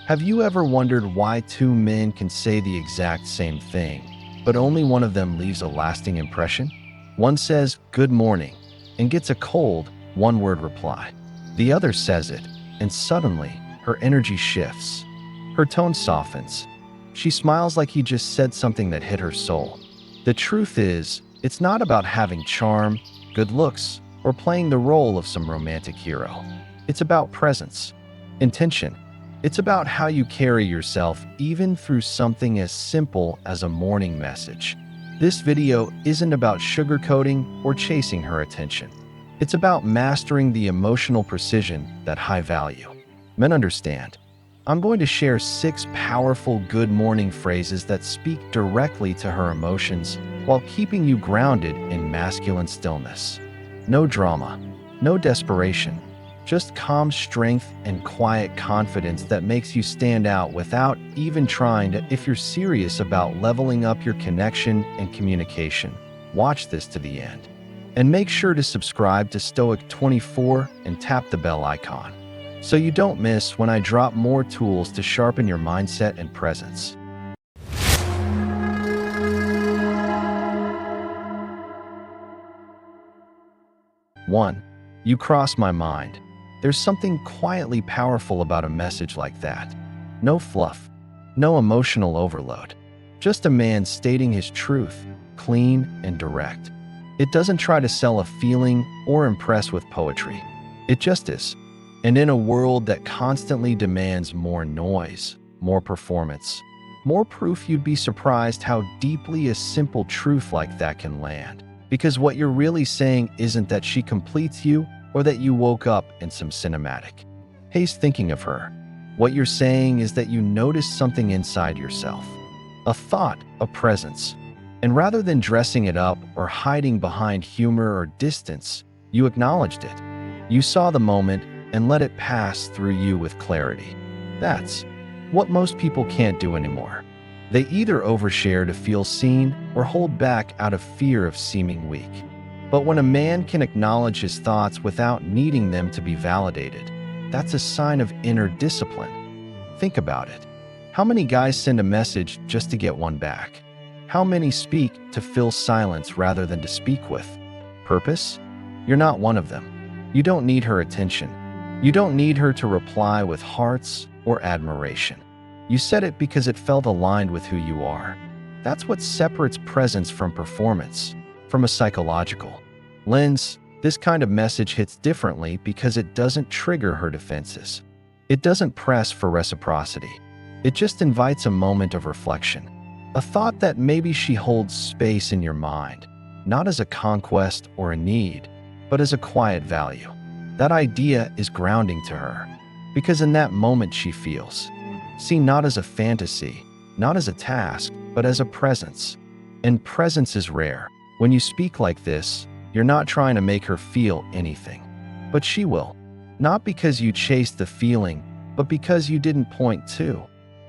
Have you ever wondered why two men can say the exact same thing, but only one of them leaves a lasting impression? One says, "Good morning," and gets a cold, one-word reply. The other says it, and suddenly, her energy shifts. Her tone softens. She smiles like he just said something that hit her soul. The truth is, it's not about having charm, good looks, or playing the role of some romantic hero. It's about presence, intention. It's about how you carry yourself even through something as simple as a morning message. This video isn't about sugarcoating or chasing her attention. It's about mastering the emotional precision that high value men understand. I'm going to share 6 powerful good morning phrases that speak directly to her emotions while keeping you grounded in masculine stillness. No drama, no desperation, just calm strength and quiet confidence that makes you stand out without even trying to. If you're serious about leveling up your connection and communication, watch this to the end. And make sure to subscribe to Stoic 24 and tap the bell icon, so you don't miss when I drop more tools to sharpen your mindset and presence. 1. You cross my mind. There's something quietly powerful about a message like that. No fluff, no emotional overload. Just a man stating his truth, clean and direct. It doesn't try to sell a feeling or impress with poetry. It just is. And in a world that constantly demands more noise, more performance, more proof, you'd be surprised how deeply a simple truth like that can land. Because what you're really saying isn't that she completes you or that you woke up in some cinematic haze thinking of her. What you're saying is that you noticed something inside yourself, a thought, a presence. And rather than dressing it up or hiding behind humor or distance, you acknowledged it. You saw the moment and let it pass through you with clarity. That's what most people can't do anymore. They either overshare to feel seen or hold back out of fear of seeming weak. But when a man can acknowledge his thoughts without needing them to be validated, that's a sign of inner discipline. Think about it. How many guys send a message just to get one back? How many speak to fill silence rather than to speak with purpose? You're not one of them. You don't need her attention. You don't need her to reply with hearts or admiration. You said it because it felt aligned with who you are. That's what separates presence from performance. From a psychological lens, this kind of message hits differently because it doesn't trigger her defenses. It doesn't press for reciprocity. It just invites a moment of reflection. A thought that maybe she holds space in your mind, not as a conquest or a need, but as a quiet value. That idea is grounding to her, because in that moment she feels seen not as a fantasy, not as a task, but as a presence. And presence is rare. When you speak like this, you're not trying to make her feel anything. But she will. Not because you chased the feeling, but because you didn't point to.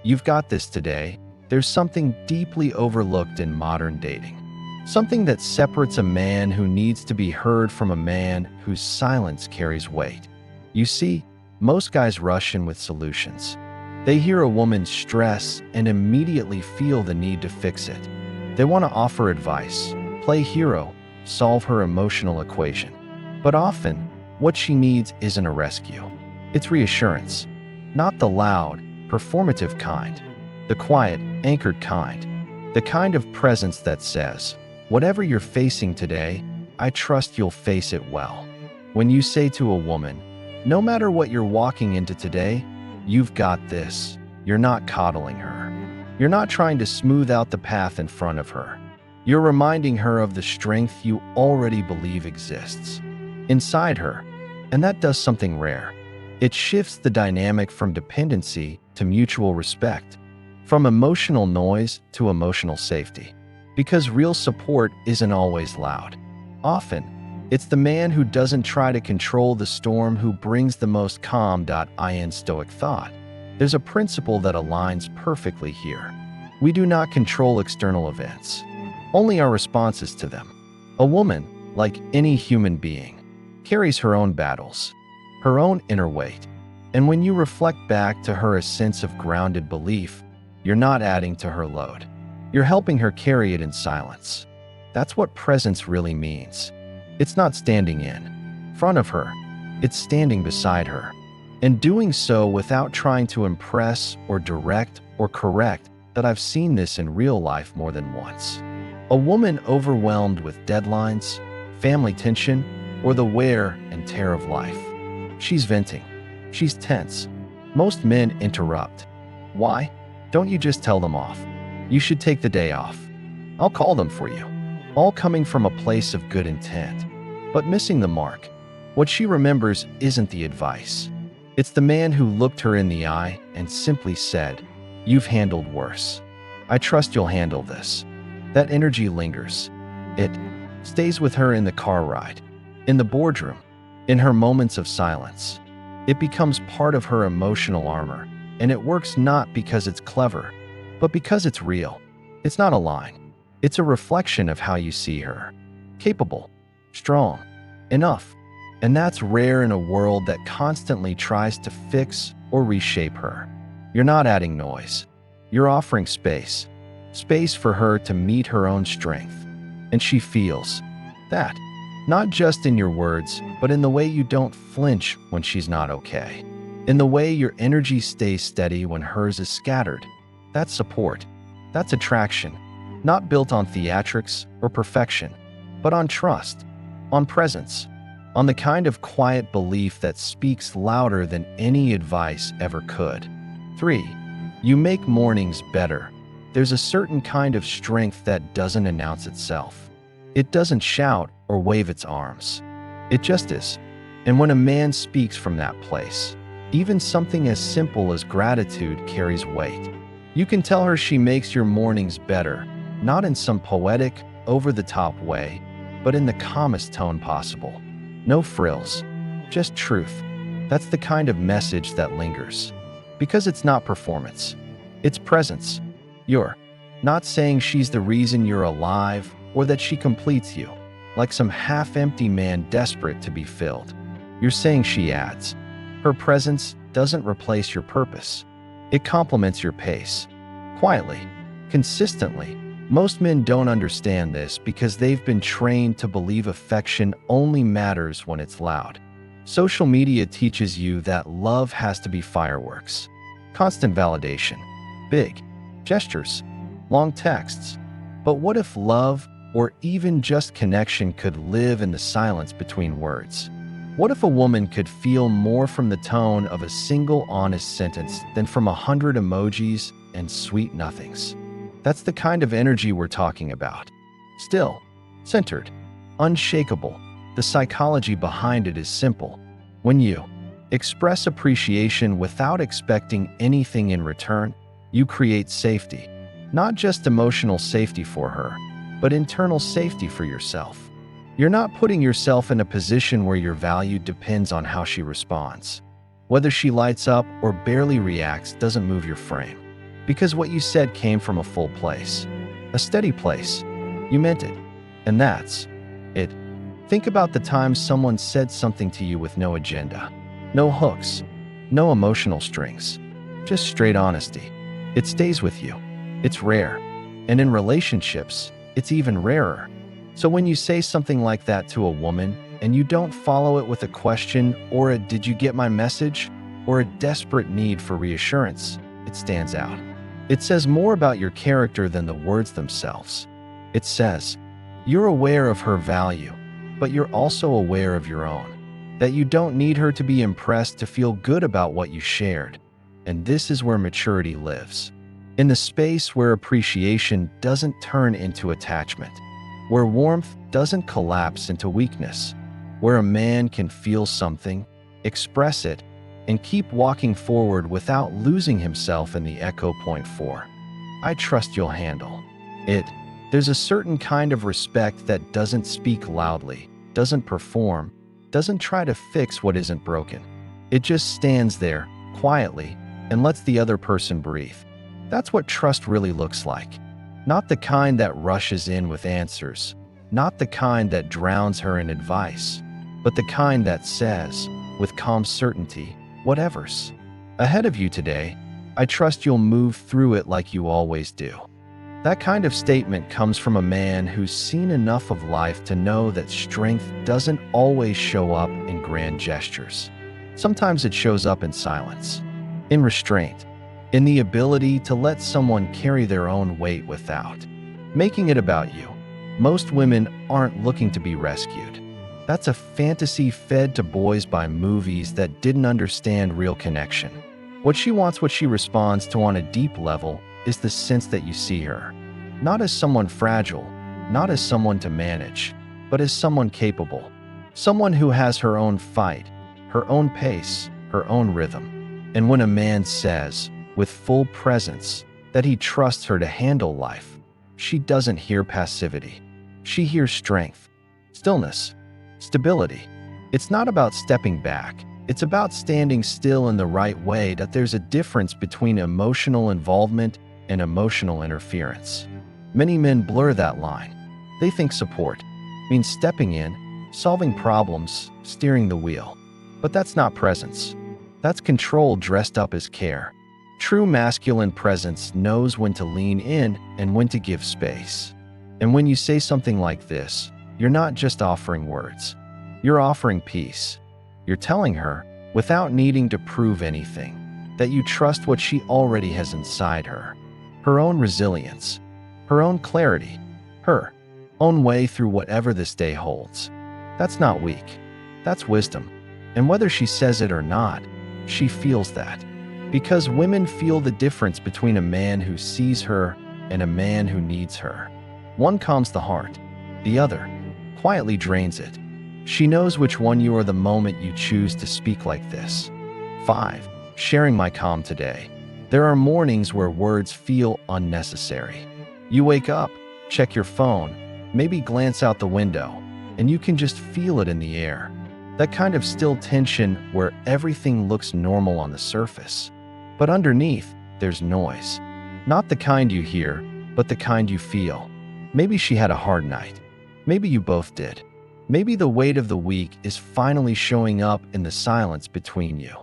You've got this today. There's something deeply overlooked in modern dating. Something that separates a man who needs to be heard from a man whose silence carries weight. You see, most guys rush in with solutions. They hear a woman's stress and immediately feel the need to fix it. They want to offer advice, play hero, solve her emotional equation. But often, what she needs isn't a rescue. It's reassurance. Not the loud, performative kind. The quiet, anchored kind. The kind of presence that says, "Whatever you're facing today, I trust you'll face it well." When you say to a woman, "No matter what you're walking into today, you've got this," you're not coddling her. You're not trying to smooth out the path in front of her. You're reminding her of the strength you already believe exists inside her. And that does something rare. It shifts the dynamic from dependency to mutual respect, from emotional noise to emotional safety. Because real support isn't always loud. Often, it's the man who doesn't try to control the storm who brings the most calm. In Stoic thought, there's a principle that aligns perfectly here. We do not control external events, only our responses to them. A woman, like any human being, carries her own battles, her own inner weight. And when you reflect back to her a sense of grounded belief, you're not adding to her load. You're helping her carry it in silence. That's what presence really means. It's not standing in front of her, it's standing beside her. And doing so without trying to impress or direct or correct. That I've seen this in real life more than once. A woman overwhelmed with deadlines, family tension, or the wear and tear of life. She's venting. She's tense. Most men interrupt. Why? Don't you just tell them off? You should take the day off. I'll call them for you. All coming from a place of good intent, but missing the mark. What she remembers isn't the advice. It's the man who looked her in the eye and simply said, "You've handled worse. I trust you'll handle this." That energy lingers. It stays with her in the car ride, in the boardroom, in her moments of silence. It becomes part of her emotional armor, and it works not because it's clever, but because it's real. It's not a line. It's a reflection of how you see her. Capable, strong, enough. And that's rare in a world that constantly tries to fix or reshape her. You're not adding noise. You're offering space. Space for her to meet her own strength. And she feels that, not just in your words, but in the way you don't flinch when she's not okay. In the way your energy stays steady when hers is scattered. That's support. That's attraction. Not built on theatrics or perfection, but on trust, on presence, on the kind of quiet belief that speaks louder than any advice ever could. 3. You make mornings better. There's a certain kind of strength that doesn't announce itself. It doesn't shout or wave its arms. It just is. And when a man speaks from that place, even something as simple as gratitude carries weight. You can tell her she makes your mornings better, not in some poetic, over-the-top way, but in the calmest tone possible. No frills, just truth. That's the kind of message that lingers. Because it's not performance, it's presence. You're not saying she's the reason you're alive or that she completes you, like some half-empty man desperate to be filled. You're saying she adds. Her presence doesn't replace your purpose. It complements your pace. Quietly, consistently. Most men don't understand this because they've been trained to believe affection only matters when it's loud. Social media teaches you that love has to be fireworks, constant validation, big gestures, long texts. But what if love, or even just connection, could live in the silence between words? What if a woman could feel more from the tone of a single honest sentence than from 100 emojis and sweet nothings? That's the kind of energy we're talking about. Still, centered, unshakable. The psychology behind it is simple. When you express appreciation without expecting anything in return, you create safety. Not just emotional safety for her, but internal safety for yourself. You're not putting yourself in a position where your value depends on how she responds. Whether she lights up or barely reacts doesn't move your frame. Because what you said came from a full place, a steady place. You meant it. And that's it. Think about the times someone said something to you with no agenda, no hooks, no emotional strings, just straight honesty. It stays with you. It's rare. And in relationships, it's even rarer. So when you say something like that to a woman and you don't follow it with a question or a "did you get my message?" or a desperate need for reassurance, it stands out. It says more about your character than the words themselves. It says, you're aware of her value, but you're also aware of your own. That you don't need her to be impressed to feel good about what you shared. And this is where maturity lives. In the space where appreciation doesn't turn into attachment. Where warmth doesn't collapse into weakness. Where a man can feel something, express it, and keep walking forward without losing himself in the echo point 4. I trust you'll handle it. There's a certain kind of respect that doesn't speak loudly, doesn't perform, doesn't try to fix what isn't broken. It just stands there, quietly, and lets the other person breathe. That's what trust really looks like. Not the kind that rushes in with answers, not the kind that drowns her in advice, but the kind that says, with calm certainty, Whatever's ahead of you today, I trust you'll move through it like you always do. That kind of statement comes from a man who's seen enough of life to know that strength doesn't always show up in grand gestures. Sometimes it shows up in silence, in restraint, in the ability to let someone carry their own weight without making it about you. Most women aren't looking to be rescued. That's a fantasy fed to boys by movies that didn't understand real connection. What she wants, what she responds to on a deep level, is the sense that you see her, not as someone fragile, not as someone to manage, but as someone capable, someone who has her own fight, her own pace, her own rhythm. And when a man says, with full presence, that he trusts her to handle life, she doesn't hear passivity. She hears strength, stillness, stability. It's not about stepping back. It's about standing still in the right way. That there's a difference between emotional involvement and emotional interference. Many men blur that line. They think support means stepping in, solving problems, steering the wheel. But that's not presence. That's control dressed up as care. True masculine presence knows when to lean in and when to give space. And when you say something like this, you're not just offering words. You're offering peace. You're telling her, without needing to prove anything, that you trust what she already has inside her. Her own resilience, her own clarity, her own way through whatever this day holds. That's not weak. That's wisdom. And whether she says it or not, she feels that. Because women feel the difference between a man who sees her and a man who needs her. One calms the heart, the other quietly drains it. She knows which one you are the moment you choose to speak like this. 5. Sharing my calm today. There are mornings where words feel unnecessary. You wake up, check your phone, maybe glance out the window, and you can just feel it in the air. That kind of still tension where everything looks normal on the surface. But underneath, there's noise. Not the kind you hear, but the kind you feel. Maybe she had a hard night. Maybe you both did. Maybe the weight of the week is finally showing up in the silence between you.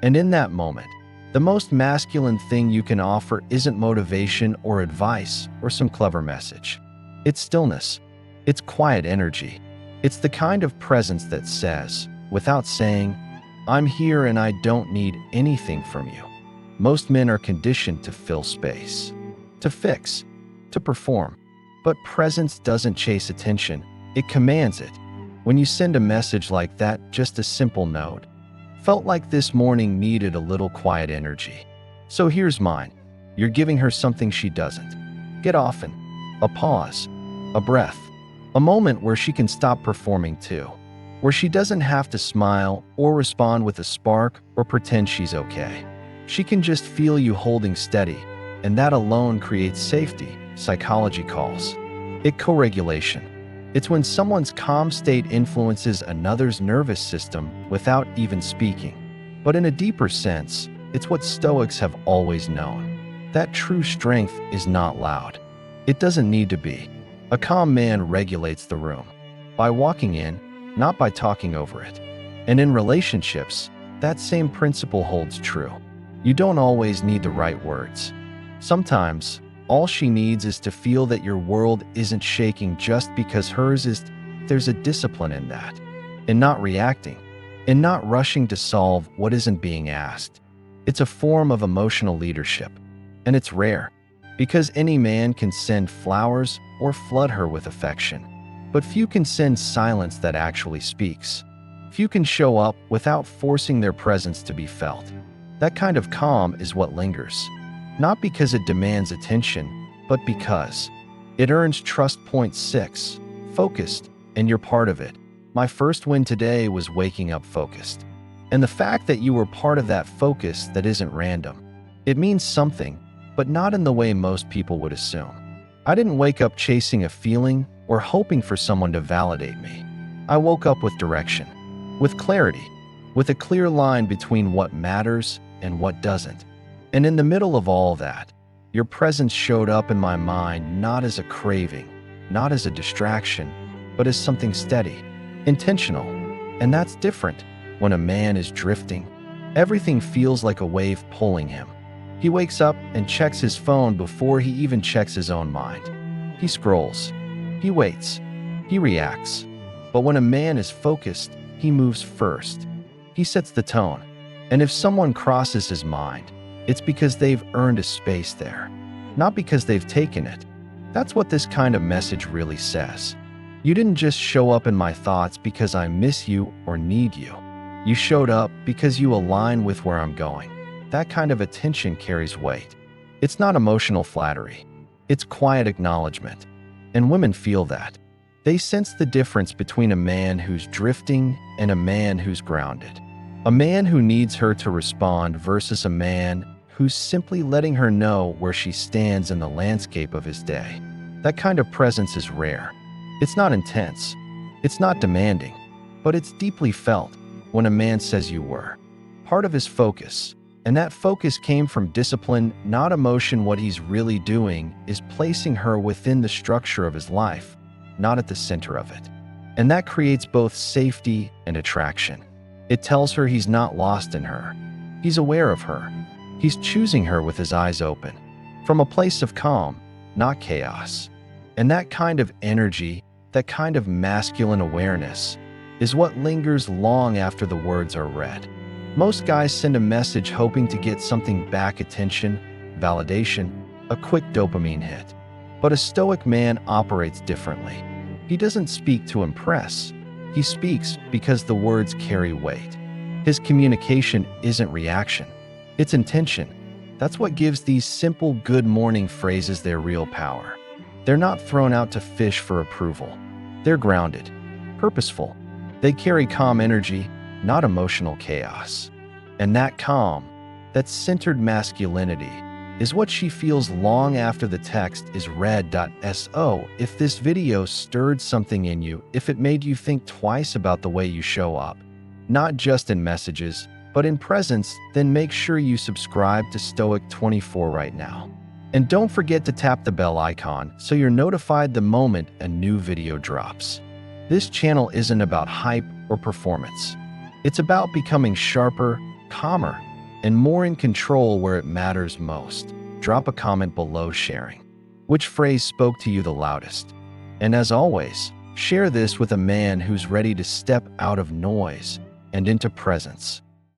And in that moment, the most masculine thing you can offer isn't motivation or advice or some clever message. It's stillness. It's quiet energy. It's the kind of presence that says, without saying, I'm here and I don't need anything from you. Most men are conditioned to fill space, to fix, to perform. But presence doesn't chase attention, it commands it. When you send a message like that, just a simple note, felt like this morning needed a little quiet energy. So here's mine. You're giving her something she doesn't get often. A pause, a breath, a moment where she can stop performing too, where she doesn't have to smile or respond with a spark or pretend she's okay. She can just feel you holding steady, and that alone creates safety, psychology calls it co-regulation. It's when someone's calm state influences another's nervous system without even speaking. But in a deeper sense, it's what Stoics have always known. That true strength is not loud. It doesn't need to be. A calm man regulates the room by walking in, not by talking over it. And in relationships, that same principle holds true. You don't always need the right words. Sometimes, all she needs is to feel that your world isn't shaking just because hers is. There's a discipline in that, in not reacting, in not rushing to solve what isn't being asked. It's a form of emotional leadership, and it's rare, because any man can send flowers or flood her with affection. But few can send silence that actually speaks. Few can show up without forcing their presence to be felt. That kind of calm is what lingers. Not because it demands attention, but because it earns trust. Point 6. Focused, and you're part of it. My first win today was waking up focused. And the fact that you were part of that focus that isn't random. It means something, but not in the way most people would assume. I didn't wake up chasing a feeling or hoping for someone to validate me. I woke up with direction, with clarity, with a clear line between what matters and what doesn't. And in the middle of all that, your presence showed up in my mind not as a craving, not as a distraction, but as something steady, intentional. And that's different when a man is drifting, Everything feels like a wave pulling him. He wakes up and checks his phone before he even checks his own mind. He scrolls. He waits. He reacts. But when a man is focused, he moves first. He sets the tone. And if someone crosses his mind, it's because they've earned a space there, not because they've taken it. That's what this kind of message really says. You didn't just show up in my thoughts because I miss you or need you. You showed up because you align with where I'm going. That kind of attention carries weight. It's not emotional flattery. It's quiet acknowledgement. And women feel that. They sense the difference between a man who's drifting and a man who's grounded. A man who needs her to respond versus a man who's simply letting her know where she stands in the landscape of his day. That kind of presence is rare. It's not intense. It's not demanding. But it's deeply felt when a man says you were part of his focus. And that focus came from discipline, not emotion. What he's really doing is placing her within the structure of his life, not at the center of it. And that creates both safety and attraction. It tells her he's not lost in her. He's aware of her. He's choosing her with his eyes open, from a place of calm, not chaos. And that kind of energy, that kind of masculine awareness, is what lingers long after the words are read. Most guys send a message hoping to get something back: attention, validation, a quick dopamine hit. But a Stoic man operates differently. He doesn't speak to impress. He speaks because the words carry weight. His communication isn't reaction. It's intention. That's what gives these simple good morning phrases their real power. They're not thrown out to fish for approval. They're grounded, purposeful. They carry calm energy, not emotional chaos. And that calm, that centered masculinity, is what she feels long after the text is read. So, if this video stirred something in you, if it made you think twice about the way you show up, not just in messages, but in presence, then make sure you subscribe to Stoic 24 right now. And don't forget to tap the bell icon so you're notified the moment a new video drops. This channel isn't about hype or performance. It's about becoming sharper, calmer, and more in control where it matters most. Drop a comment below sharing which phrase spoke to you the loudest. And as always, share this with a man who's ready to step out of noise and into presence.